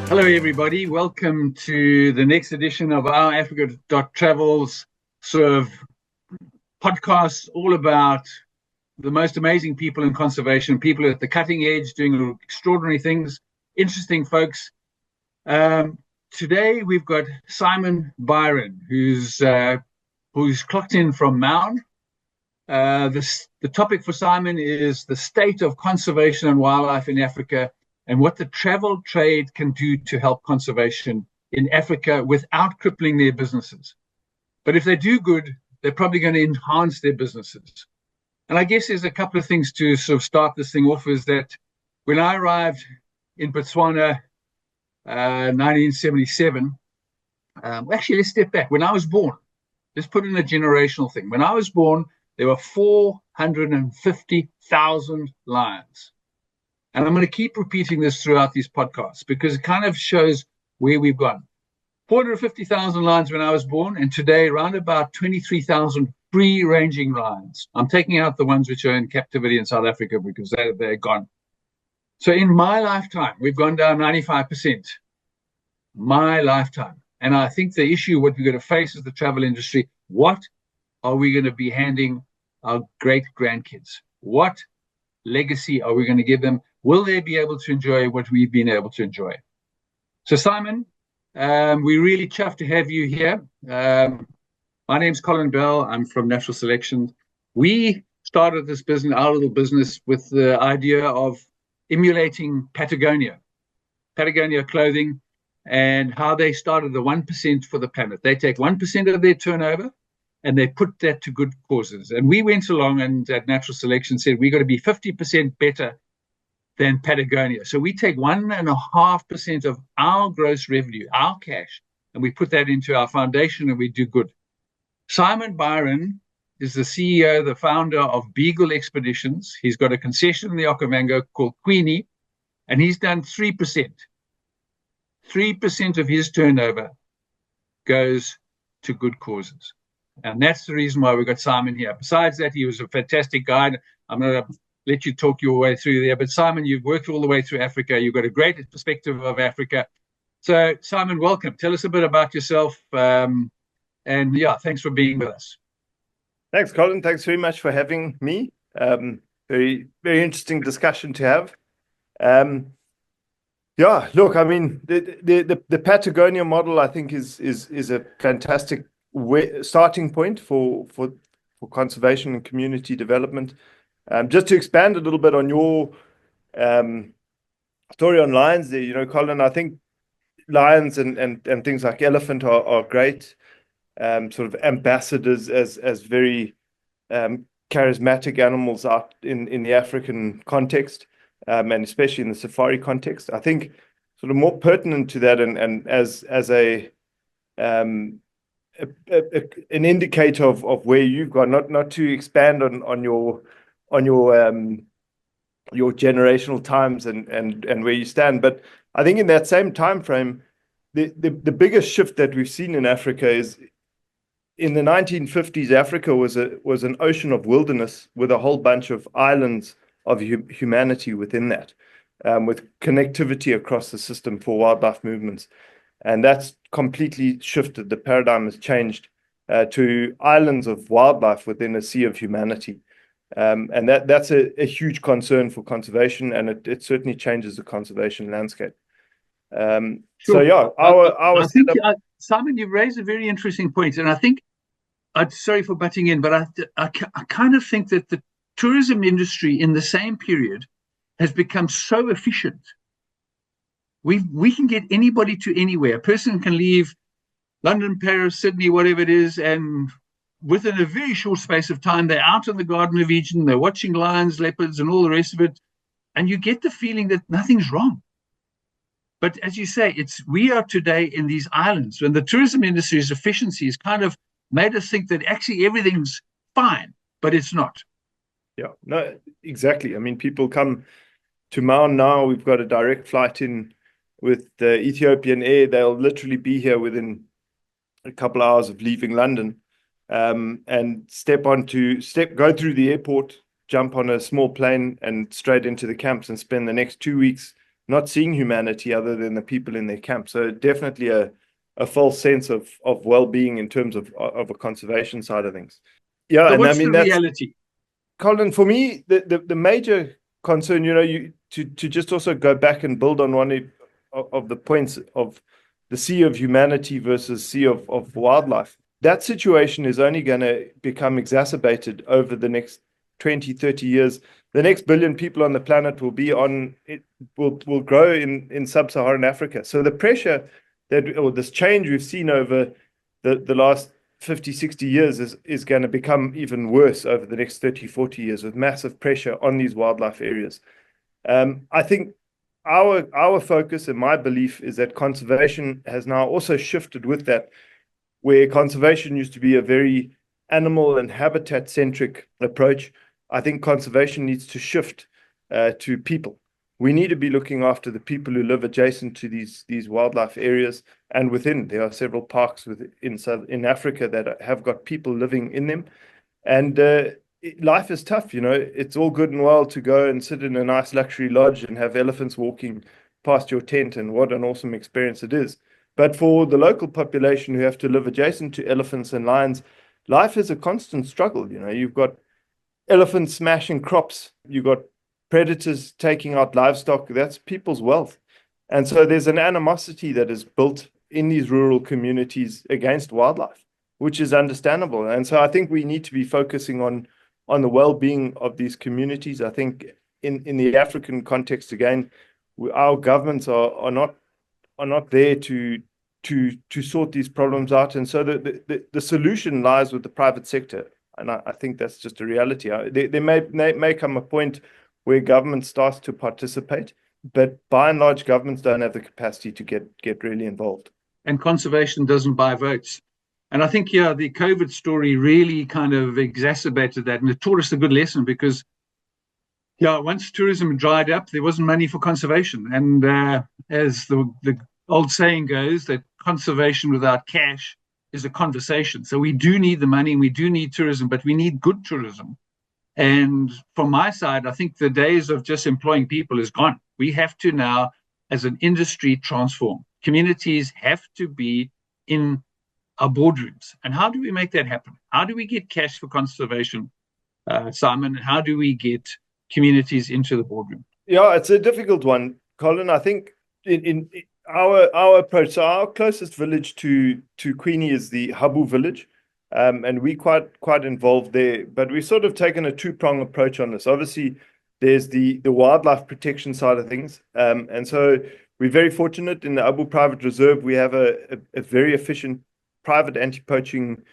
Hello, everybody. Welcome to the next edition of our Africa.Travels sort of podcast, all about the most amazing people in conservation, people at the cutting edge doing extraordinary things, interesting folks. Today, we've got Simon Byron, who's clocked in from Maun. The topic for Simon is the state of conservation and wildlife in Africa, and what the travel trade can do to help conservation in Africa without crippling their businesses. But if they do good, they're probably going to enhance their businesses. And I guess there's a couple of things to sort of start this thing off, is that when I arrived in Botswana, 1977, actually, let's step back. When I was born, let's put in a generational thing. When I was born, there were 450,000 lions. And I'm going to keep repeating this throughout these podcasts because it kind of shows where we've gone. 450,000 lions when I was born, and today around about 23,000 free-ranging lions. I'm taking out the ones which are in captivity in South Africa because they're gone. So in my lifetime, we've gone down 95%. My lifetime. And I think the issue, what we're going to face as the travel industry, what are we going to be handing our great-grandkids? What legacy are we going to give them? Will they be able to enjoy what we've been able to enjoy? So, Simon, we're really chuffed to have you here. My name's Colin Bell. I'm from Natural Selection. We started this business, our little business, with the idea of emulating Patagonia clothing, and how they started the 1% for the planet. They take 1% of their turnover and they put that to good causes. And we went along and at Natural Selection said, we got to be 50% better than Patagonia. So we take 1.5% of our gross revenue, our cash, and we put that into our foundation and we do good. Simon Byron is the CEO, the founder of Beagle Expeditions. He's got a concession in the Okavango called Queenie, and he's done 3%. 3% of his turnover goes to good causes. And that's the reason why we got Simon here. Besides that, he was a fantastic guide. I'm going to let you talk your way through there. But Simon, you've worked all the way through Africa. You've got a great perspective of Africa. So, Simon, welcome. Tell us a bit about yourself. And yeah, thanks for being with us. Thanks, Colin. Thanks very much for having me. Very, very interesting discussion to have. Yeah, look, I mean, the Patagonia model, I think, is a fantastic starting point for conservation and community development. Just to expand a little bit on your story on lions there, Colin, I think lions and things like elephant are great sort of ambassadors as very charismatic animals out in the African context, and especially in the safari context. I think sort of more pertinent to that and as an indicator of where you've gone, not to expand on your generational times and where you stand, but I think in that same time frame, the biggest shift that we've seen in Africa is in the 1950s. Africa was an ocean of wilderness with a whole bunch of islands of humanity within that, with connectivity across the system for wildlife movements. And that's completely shifted. The paradigm has changed to islands of wildlife within a sea of humanity. And that's a huge concern for conservation, and it certainly changes the conservation landscape. Sure. So, yeah, I think, Simon, you've raised a very interesting point, and I think, sorry for butting in, but I kind of think that the tourism industry in the same period has become so efficient. We can get anybody to anywhere. A person can leave London, Paris, Sydney, whatever it is, and within a very short space of time, they're out in the Garden of Eden, they're watching lions, leopards, and all the rest of it, and you get the feeling that nothing's wrong. But as you say, we are today in these islands, and the tourism industry's efficiency has kind of made us think that actually everything's fine, but it's not. Yeah, no, exactly. I mean, people come to Maun now. We've got a direct flight in with the Ethiopian Air. They'll literally be here within a couple of hours of leaving London, and go through the airport, jump on a small plane and straight into the camps and spend the next 2 weeks not seeing humanity other than the people in their camp. So definitely a false sense of well-being in terms of a conservation side of things. Yeah, So and I what's the mean that's reality? Colin, for me, the major concern, you to just also go back and build on one of the points of the sea of humanity versus sea of wildlife. That situation is only going to become exacerbated over the next 20, 30 years. The next billion people on the planet will be on it will grow in sub-Saharan Africa. So the pressure or this change we've seen over the last 50, 60 years is going to become even worse over the next 30, 40 years with massive pressure on these wildlife areas. I think our focus and my belief is that conservation has now also shifted with that, where conservation used to be a very animal and habitat centric approach. I think conservation needs to shift to people. We need to be looking after the people who live adjacent to these wildlife areas and within. There are several parks in Africa that have got people living in them. And life is tough, It's all good and well to go and sit in a nice luxury lodge and have elephants walking past your tent, and what an awesome experience it is. But for the local population who have to live adjacent to elephants and lions, life is a constant struggle. You've got elephants smashing crops, you've got predators taking out livestock. That's people's wealth. And so there's an animosity that is built in these rural communities against wildlife, which is understandable. And so I think we need to be focusing on the well-being of these communities. I think in the African context, again, our governments are not there to sort these problems out. And so the solution lies with the private sector. And I think that's just a reality. There may come a point where government starts to participate, but by and large, governments don't have the capacity to get really involved. And conservation doesn't buy votes. And I think, yeah, the COVID story really kind of exacerbated that. And it taught us a good lesson because, yeah, once tourism dried up, there wasn't money for conservation. And as the old saying goes, that conservation without cash is a conversation. So we do need the money and we do need tourism, but we need good tourism. And from my side, I think the days of just employing people is gone. We have to now, as an industry, transform. Communities have to be in our boardrooms. And how do we make that happen? How do we get cash for conservation, Simon? How do we get communities into the boardroom? Yeah, it's a difficult one, Colin. I think in our approach, so our closest village to Queenie is the Habu village. And we quite involved there, but we've sort of taken a two-prong approach on this. Obviously, there's the wildlife protection side of things, and so we're very fortunate in the Abu Private Reserve. We have a very efficient private anti-poaching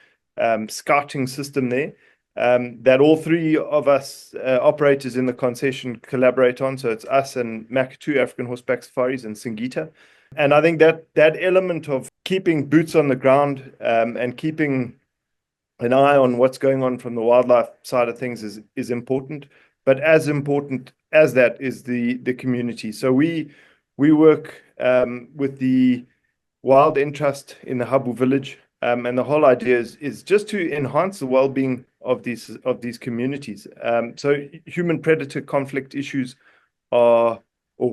scouting system there that all three of us operators in the concession collaborate on. So it's us and Makatu African Horseback Safaris and Singita, and I think that element of keeping boots on the ground and keeping an eye on what's going on from the wildlife side of things is important, but as important as that is the community. So we work with the Wild Trust in the Habu village, and the whole idea is just to enhance the well-being of these communities. So human predator conflict issues or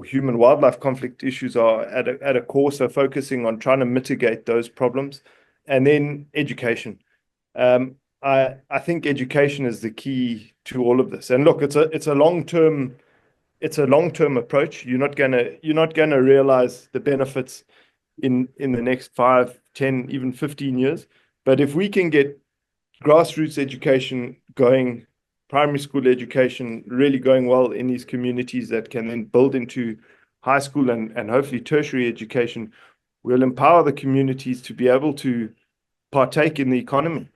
human wildlife conflict issues are at a core. So focusing on trying to mitigate those problems, and then education. I think education is the key to all of this. And look, it's a long-term approach. You're not gonna realize the benefits in the next 5, 10, even 15 years. But if we can get grassroots education going, primary school education really going well in these communities that can then build into high school and hopefully tertiary education, we'll empower the communities to be able to partake in the economy.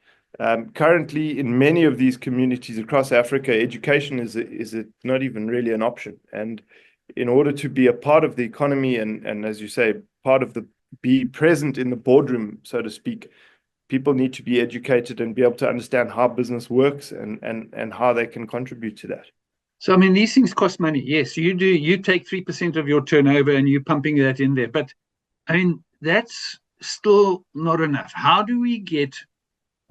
Currently, in many of these communities across Africa, education is not even really an option. And in order to be a part of the economy and as you say, be present in the boardroom, so to speak, people need to be educated and be able to understand how business works and how they can contribute to that. So, I mean, these things cost money. Yes, you do. You take 3% of your turnover and you're pumping that in there. But, I mean, that's still not enough. How do we get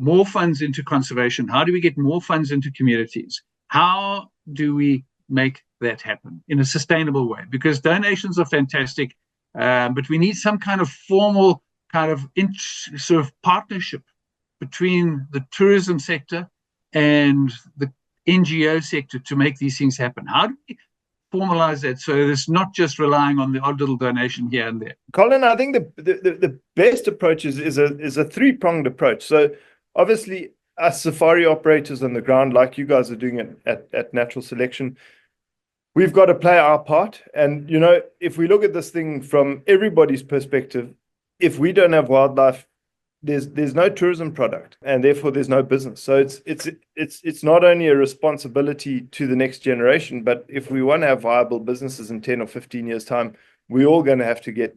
more funds into conservation? How do we get more funds into communities? How do we make that happen in a sustainable way, because donations are fantastic, but we need some kind of formal kind of sort of partnership between the tourism sector and the NGO sector to make these things happen. How do we formalize that so it's not just relying on the odd little donation here and there? Colin, I think the best approach is a three-pronged approach. So obviously, us safari operators on the ground, like you guys are doing at Natural Selection, we've got to play our part. And, you know, if we look at this thing from everybody's perspective, if we don't have wildlife, there's no tourism product, and therefore there's no business. So it's not only a responsibility to the next generation, but if we want to have viable businesses in 10 or 15 years' time, we're all going to have to get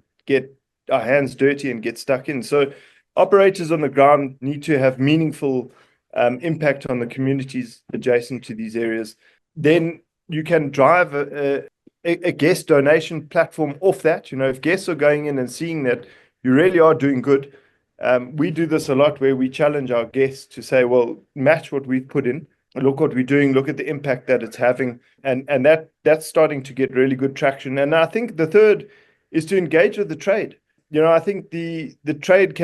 our hands dirty and get stuck in. So operators on the ground need to have meaningful impact on the communities adjacent to these areas. Then you can drive a guest donation platform off that. You know, if guests are going in and seeing that you really are doing good, we do this a lot where we challenge our guests to say, well, match what we've put in, look what we're doing, look at the impact that it's having. And that's starting to get really good traction. And I think the third is to engage with the trade. You know, I think the trade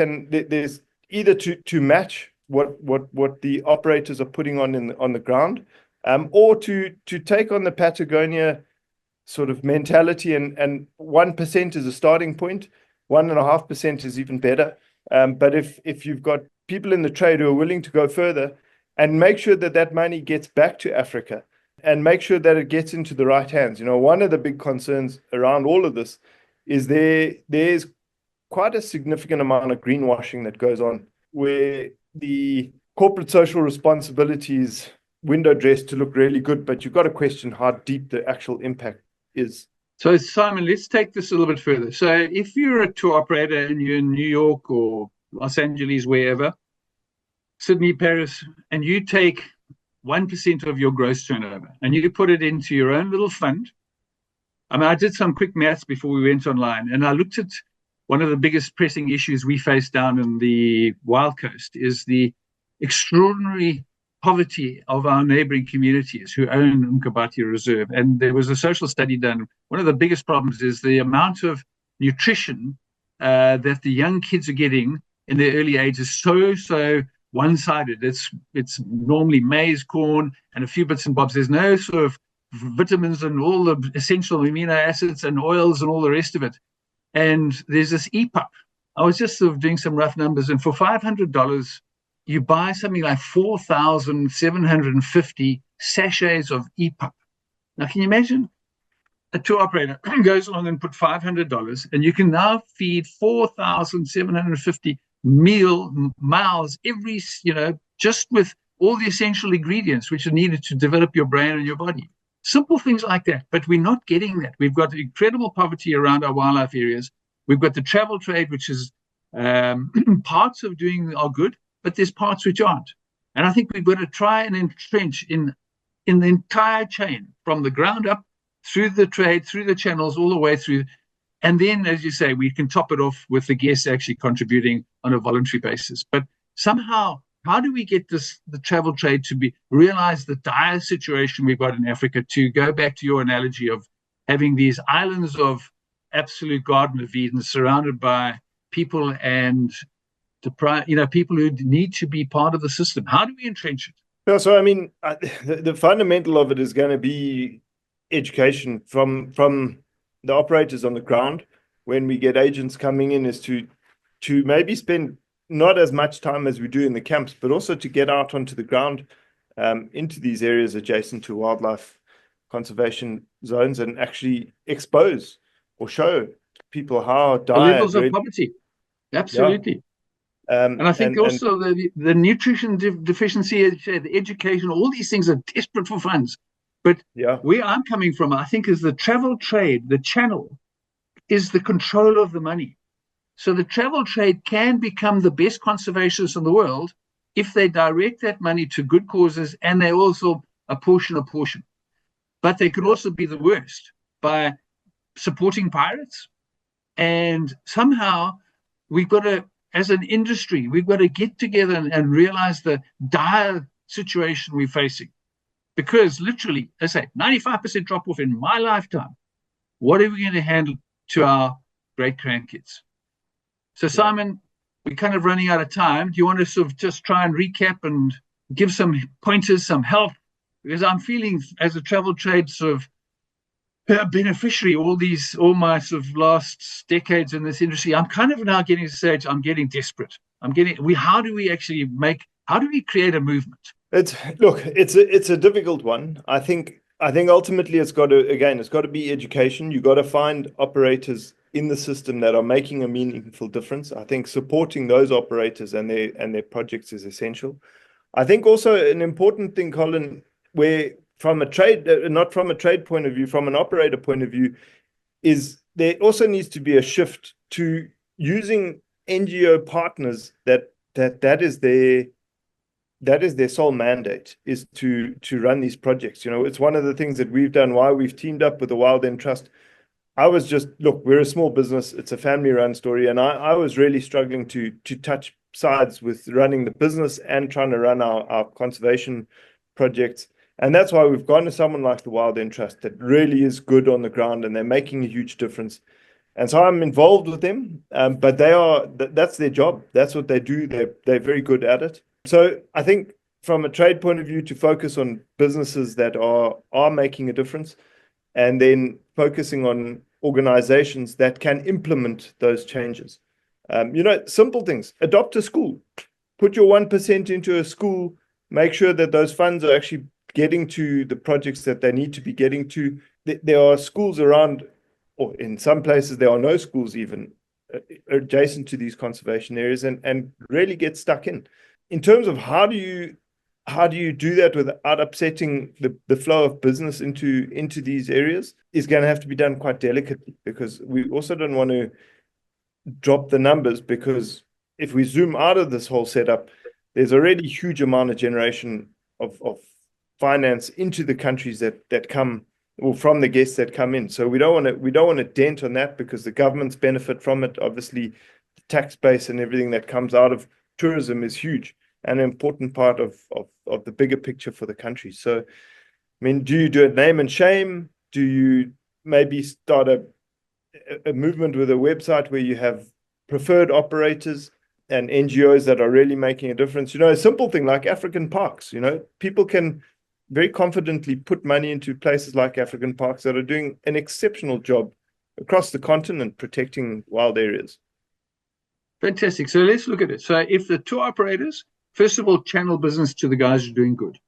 there's either to match what the operators are putting on the ground, or to take on the Patagonia sort of mentality, and 1% is a starting point, 1.5% is even better. But if you've got people in the trade who are willing to go further and make sure that money gets back to Africa and make sure that it gets into the right hands. You know, one of the big concerns around all of this is there's quite a significant amount of greenwashing that goes on, where the corporate social responsibilities window dressed to look really good, but you've got to question how deep the actual impact is. So, Simon, let's take this a little bit further. So if you're a tour operator and you're in New York or Los Angeles, wherever, Sydney, Paris, and you take 1% of your gross turnover and you put it into your own little fund. I mean, I did some quick maths before we went online, and I looked at one of the biggest pressing issues we face down in the Wild Coast is the extraordinary poverty of our neighboring communities who own Umkabati Reserve. And there was a social study done. One of the biggest problems is the amount of nutrition that the young kids are getting in their early age is so one-sided. It's normally maize, corn, and a few bits and bobs. There's no sort of vitamins and all the essential amino acids and oils and all the rest of it. And there's this EPUB. I was just sort of doing some rough numbers, and for $500, you buy something like 4,750 sachets of EPUB. Now, can you imagine a tour operator goes along and put $500, and you can now feed 4,750 miles every, just with all the essential ingredients which are needed to develop your brain and your body. Simple things like that, but we're not getting that. We've got incredible poverty around our wildlife areas. We've got the travel trade, which is parts of doing are good, but there's parts which aren't. And I think we've got to try and entrench in the entire chain, from the ground up, through the trade, through the channels, all the way through. And then, as you say, we can top it off with the guests actually contributing on a voluntary basis. But somehow, how do we get the travel trade to realize the dire situation we've got in Africa, to go back to your analogy of having these islands of absolute Garden of Eden surrounded by people and people who need to be part of the system? How do we entrench it? Yeah, so I mean, the fundamental of it is going to be education from the operators on the ground. When we get agents coming in, is to maybe spend not as much time as we do in the camps, but also to get out onto the ground, into these areas adjacent to wildlife conservation zones, and actually expose or show people how the levels of poverty. Absolutely. Yeah. And I think also the nutrition deficiency, the education, all these things are desperate for funds. But where I'm coming from, I think, is the travel trade, the channel, is the control of the money. So the travel trade can become the best conservationists in the world if they direct that money to good causes, and they also apportion. But they could also be the worst by supporting pirates. And somehow we've got to, as an industry, we've got to get together and realize the dire situation we're facing. because literally, I say 95% drop off in my lifetime. What are we going to handle to our great grandkids? So, Simon, we're kind of running out of time. Do you want to sort of just try and recap and give some pointers, some help? Because I'm feeling, as a travel trade sort of beneficiary, all my sort of last decades in this industry, I'm kind of now getting to the stage I'm getting desperate. How do we create a movement? It's a difficult one. I think ultimately it's got to be education. You got to find operators in the system that are making a meaningful difference. I think supporting those operators and their projects is essential. I think also an important thing, Colin, where from a trade, not from a trade point of view, from an operator point of view, is there also needs to be a shift to using NGO partners that is their sole mandate, is to run these projects. It's one of the things that we've done, why we've teamed up with the Wild End Trust. We're a small business. It's a family-run story, and I was really struggling to touch sides with running the business and trying to run our conservation projects. And that's why we've gone to someone like the Wild End Trust that really is good on the ground, and they're making a huge difference. And so I'm involved with them, but that's their job. That's what they do. They're very good at it. So I think from a trade point of view, to focus on businesses that are making a difference, and then focusing on organizations that can implement those changes. Simple things. Adopt a school. Put your 1% into a school. Make sure that those funds are actually getting to the projects that they need to be getting to. There are schools around, or in some places there are no schools even adjacent to these conservation areas, and really get stuck in. In terms of how do you do that without upsetting the flow of business into these areas, is going to have to be done quite delicately, because we also don't want to drop the numbers, because if we zoom out of this whole setup, there's already a huge amount of generation of finance into the countries that come, or from the guests that come in. So we don't want to dent on that, because the governments benefit from it. Obviously, the tax base and everything that comes out of tourism is huge, and an important part of the bigger picture for the country. So, I mean, do you do a name and shame? Do you maybe start a movement with a website where you have preferred operators and NGOs that are really making a difference? A simple thing like African parks. People can very confidently put money into places like African parks that are doing an exceptional job across the continent protecting wild areas. Fantastic. So let's look at it. So if the tour operators, first of all, channel business to the guys who are doing good.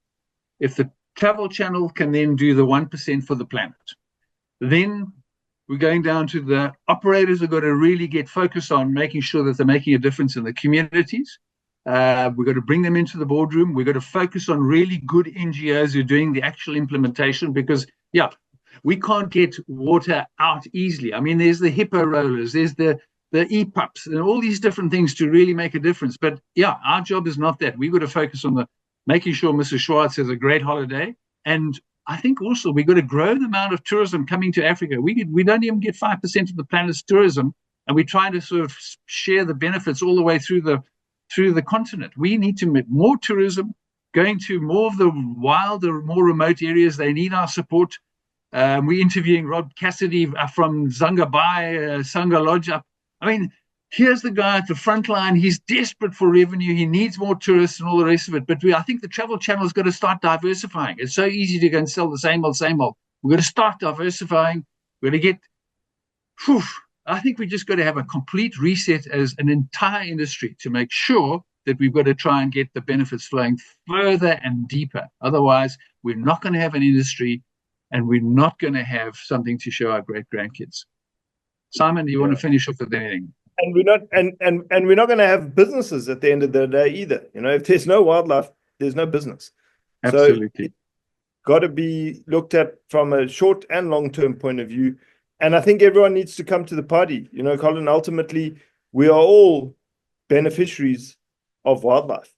If the travel channel can then do the 1% for the planet, then we're going down to the operators who've got to really get focused on making sure that they're making a difference in the communities. We've got to bring them into the boardroom. We've got to focus on really good NGOs who are doing the actual implementation, because, we can't get water out easily. I mean, there's the hippo rollers, there's the EPUBs, and all these different things to really make a difference. But, our job is not that. We've got to focus on making sure Mrs. Schwartz has a great holiday. And I think also we've got to grow the amount of tourism coming to Africa. We don't even get 5% of the planet's tourism, and we're trying to sort of share the benefits all the way through the continent. We need to make more tourism, going to more of the wilder, more remote areas. They need our support. We're interviewing Rob Cassidy from Zangabai, Sangha Lodge. I mean, here's the guy at the front line. He's desperate for revenue. He needs more tourists and all the rest of it. But I think the travel channel has got to start diversifying. It's so easy to go and sell the same old, same old. We've got to start diversifying. We're going to get, I think we just got to have a complete reset as an entire industry to make sure that we've got to try and get the benefits flowing further and deeper. Otherwise, we're not going to have an industry, and we're not going to have something to show our great grandkids. Simon, do you want to finish off with anything? And we're not going to have businesses at the end of the day either. If there's no wildlife, there's no business. Absolutely. So it's got to be looked at from a short and long-term point of view. And I think everyone needs to come to the party. Colin, ultimately, we are all beneficiaries of wildlife.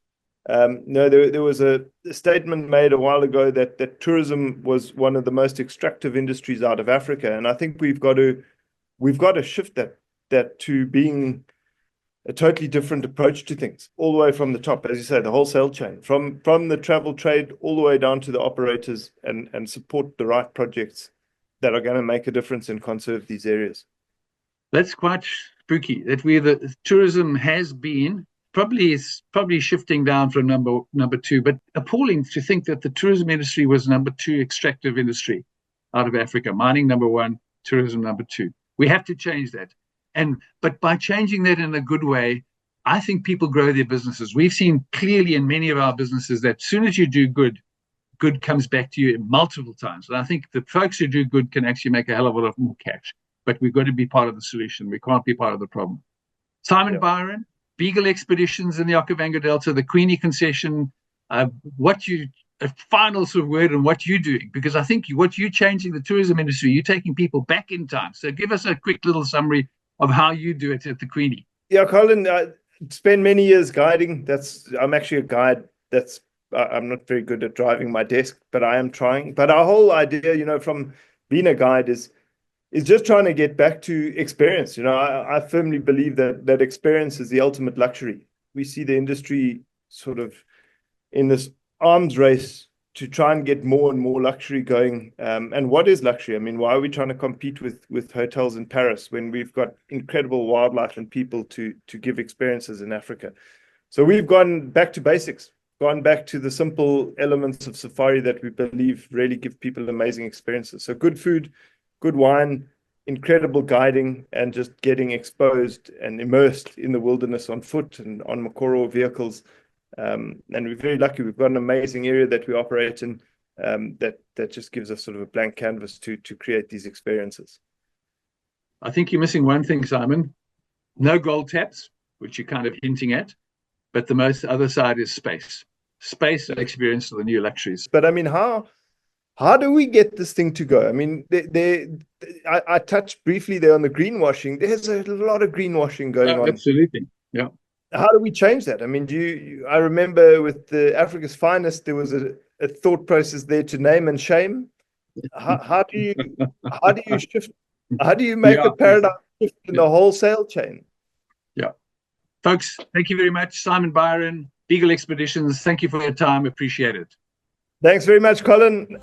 There was a statement made a while ago that tourism was one of the most extractive industries out of Africa. And I think we've got to shift that to being a totally different approach to things, all the way from the top, as you say, the wholesale chain, from the travel trade all the way down to the operators, and support the right projects that are going to make a difference and conserve these areas. That's quite spooky. That the tourism has been probably shifting down from number two, but appalling to think that the tourism industry was number two extractive industry out of Africa. Mining number one, tourism number two. We have to change that. But by changing that in a good way, I think people grow their businesses. We've seen clearly in many of our businesses that as soon as you do good, good comes back to you multiple times. And I think the folks who do good can actually make a hell of a lot more cash. But we've got to be part of the solution. We can't be part of the problem. Simon Byron, Beagle Expeditions in the Okavango Delta, the Queenie concession, a final sort of word on what you're doing, because I think what you're changing the tourism industry, you're taking people back in time. So give us a quick little summary of how you do it at the Queenie. Yeah, Colin, I spent many years guiding. I'm actually a guide. I'm not very good at driving my desk, but I am trying. But our whole idea, from being a guide is just trying to get back to experience. I firmly believe that experience is the ultimate luxury. We see the industry sort of in this arms race to try and get more and more luxury going. And what is luxury? I mean, why are we trying to compete with hotels in Paris when we've got incredible wildlife and people to give experiences in Africa? So we've gone back to basics, gone back to the simple elements of safari that we believe really give people amazing experiences. So good food, good wine, incredible guiding, and just getting exposed and immersed in the wilderness on foot and on Mokoro vehicles. And we're very lucky. We've got an amazing area that we operate in that just gives us sort of a blank canvas to create these experiences. I think you're missing one thing, Simon. No gold taps, which you're kind of hinting at, but the most other side is space. Space and experience are the new luxuries. But I mean, how do we get this thing to go? I mean, I touched briefly there on the greenwashing. There's a lot of greenwashing going on. Absolutely, yeah. How do we change that? I mean, I remember with the Africa's Finest, there was a thought process there to name and shame. How do you shift? How do you make a paradigm shift in the wholesale chain? Yeah. Folks, thank you very much. Simon Byron, Beagle Expeditions, thank you for your time. Appreciate it. Thanks very much, Colin.